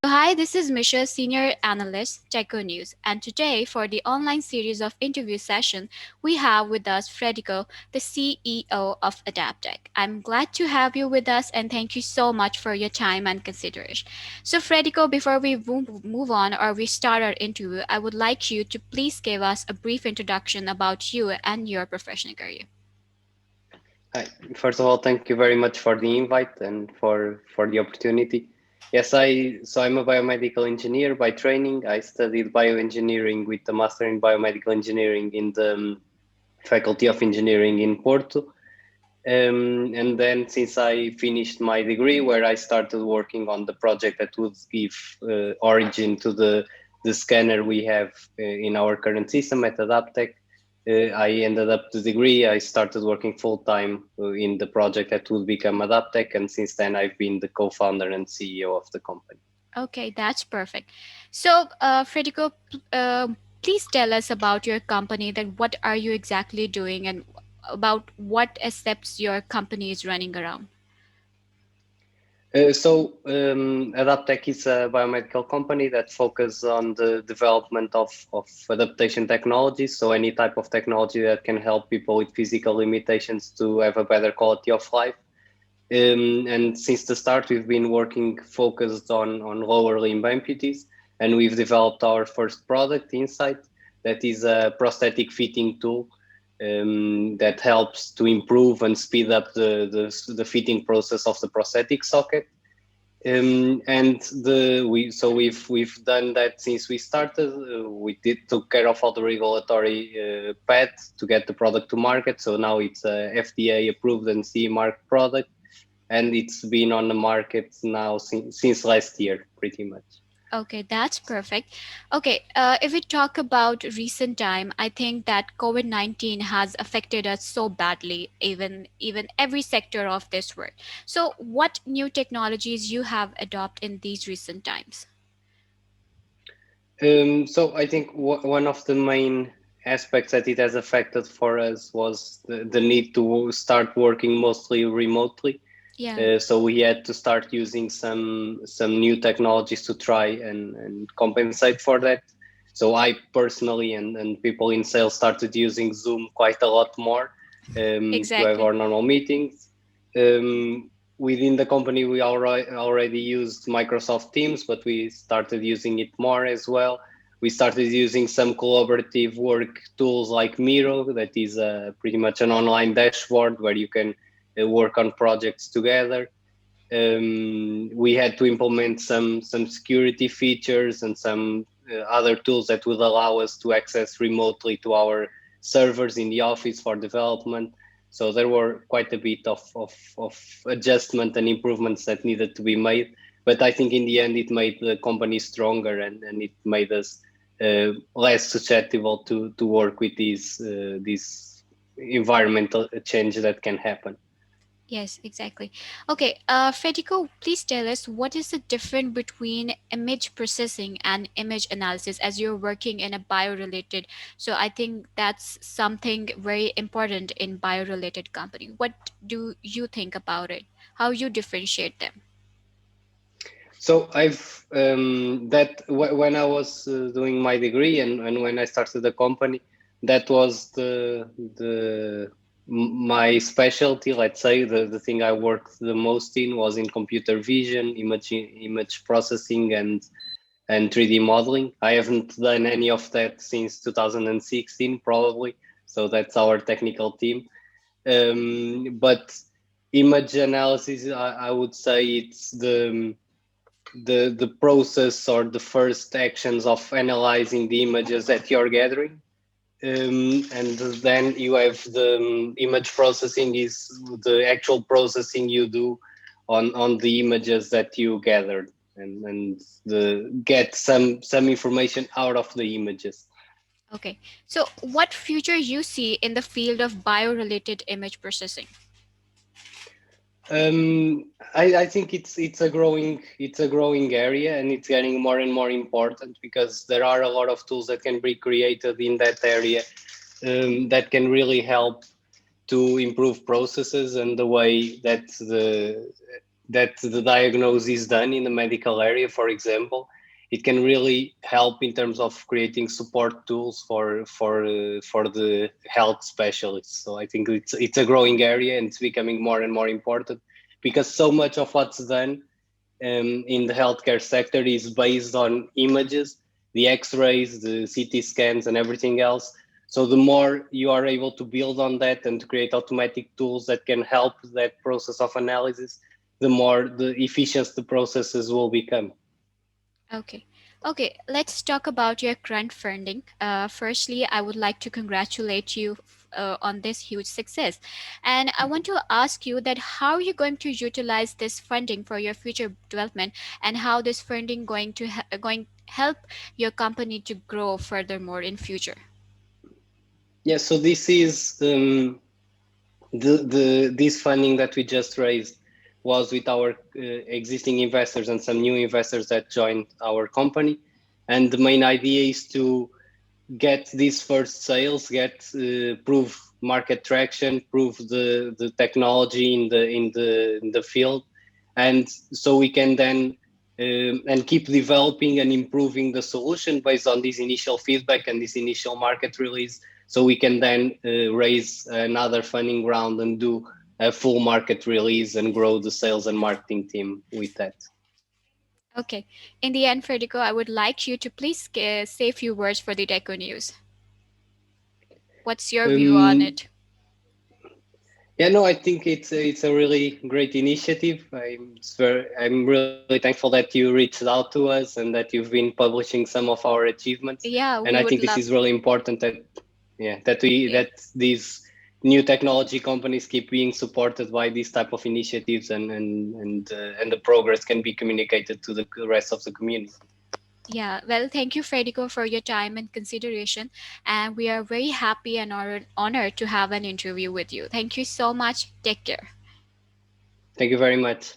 Hi, this is Misha, Senior Analyst, Techo News. And today, for the online series of interview session, we have with us Frederico, the CEO of Adaptec. I'm glad to have you with us and thank you so much for your time and consideration. So, Frederico, before we move on or we start our interview, I would like you to please give us a brief introduction about you and your professional career. Hi. First of all, thank you very much for the invite and for the opportunity. Yes, I'm a biomedical engineer by training. I studied bioengineering with a master in biomedical engineering in the Faculty of Engineering in Porto. And then since I finished my degree, where I started working on the project that would give origin to the scanner we have in our current system at Adaptec, I ended up the degree. I started working full time in the project that would become Adaptec, and since then I've been the co-founder and CEO of the company. Okay, that's perfect. So, Frederico, please tell us about your company. That what are you exactly doing, and about what steps your company is running around. Adaptec is a biomedical company that focuses on the development of adaptation technologies. So any type of technology that can help people with physical limitations to have a better quality of life. And since the start, we've been working focused on lower limb amputees, and we've developed our first product, Insight, that is a prosthetic fitting tool that helps to improve and speed up the fitting process of the prosthetic socket. We've done that since we started. We took care of all the regulatory path to get the product to market. So now it's a FDA approved and CE marked product, and it's been on the market now since last year, pretty much. Okay, that's perfect. Okay, if we talk about recent time, I think that COVID-19 has affected us so badly, even every sector of this world. So, what new technologies you have adopted in these recent times? So I think one of the main aspects that it has affected for us was the need to start working mostly remotely. Yeah. So we had to start using some new technologies to try and compensate for that. So I personally and people in sales started using Zoom quite a lot more to have Exactly. our normal meetings. Within the company, we already used Microsoft Teams, but we started using it more as well. We started using some collaborative work tools like Miro, that is pretty much an online dashboard where you can work on projects together. We had to implement some security features and some other tools that would allow us to access remotely to our servers in the office for development. So there were quite a bit of adjustment and improvements that needed to be made. But I think in the end, it made the company stronger and it made us less susceptible to work with these environmental change that can happen. Yes, exactly. Okay, Federico, please tell us what is the difference between image processing and image analysis as you're working in a bio-related. So I think that's something very important in bio-related company. What do you think about it? How you differentiate them? So I've when I was doing my degree and when I started the company, that was my specialty. Let's say the thing I worked the most in was in computer vision, image processing, and 3D modeling. I haven't done any of that since 2016, probably. So that's our technical team. But image analysis, I would say it's the process or the first actions of analyzing the images that you're gathering. And then you have the image processing is the actual processing you do on the images that you gathered and get some information out of the images. Okay, so what future you see in the field of bio-related image processing? I think it's a growing area, and it's getting more and more important because there are a lot of tools that can be created in that area, that can really help to improve processes and the way that the diagnosis is done in the medical area. For example, it can really help in terms of creating support tools for the health specialists. So I think it's a growing area, and it's becoming more and more important because so much of what's done in the healthcare sector is based on images, the X-rays, the CT scans, and everything else. So the more you are able to build on that and to create automatic tools that can help that process of analysis, the more the efficient the processes will become. Okay. Okay, let's talk about your current funding. Firstly, I would like to congratulate you on this huge success. And I want to ask you that how you're going to utilize this funding for your future development, and how this funding going help your company to grow furthermore in future. Yeah, so this is the this funding that we just raised was with our existing investors and some new investors that joined our company, and the main idea is to get these first sales, get prove market traction, prove the technology in the field, and so we can then and keep developing and improving the solution based on this initial feedback and this initial market release. So we can then raise another funding round and do a full market release and grow the sales and marketing team with that. Okay. In the end, Federico, I would like you to please say a few words for the Deco News. What's your view on Um, it? Yeah, no, I think it's a really great initiative. I'm really thankful that you reached out to us and that you've been publishing some of our achievements. Yeah, And I we think would this love. is really important that yeah that these new technology companies keep being supported by these type of initiatives, and the progress can be communicated to the rest of the community. Yeah, well, thank you, Federico, for your time and consideration. And we are very happy and honored to have an interview with you. Thank you so much. Take care. Thank you very much.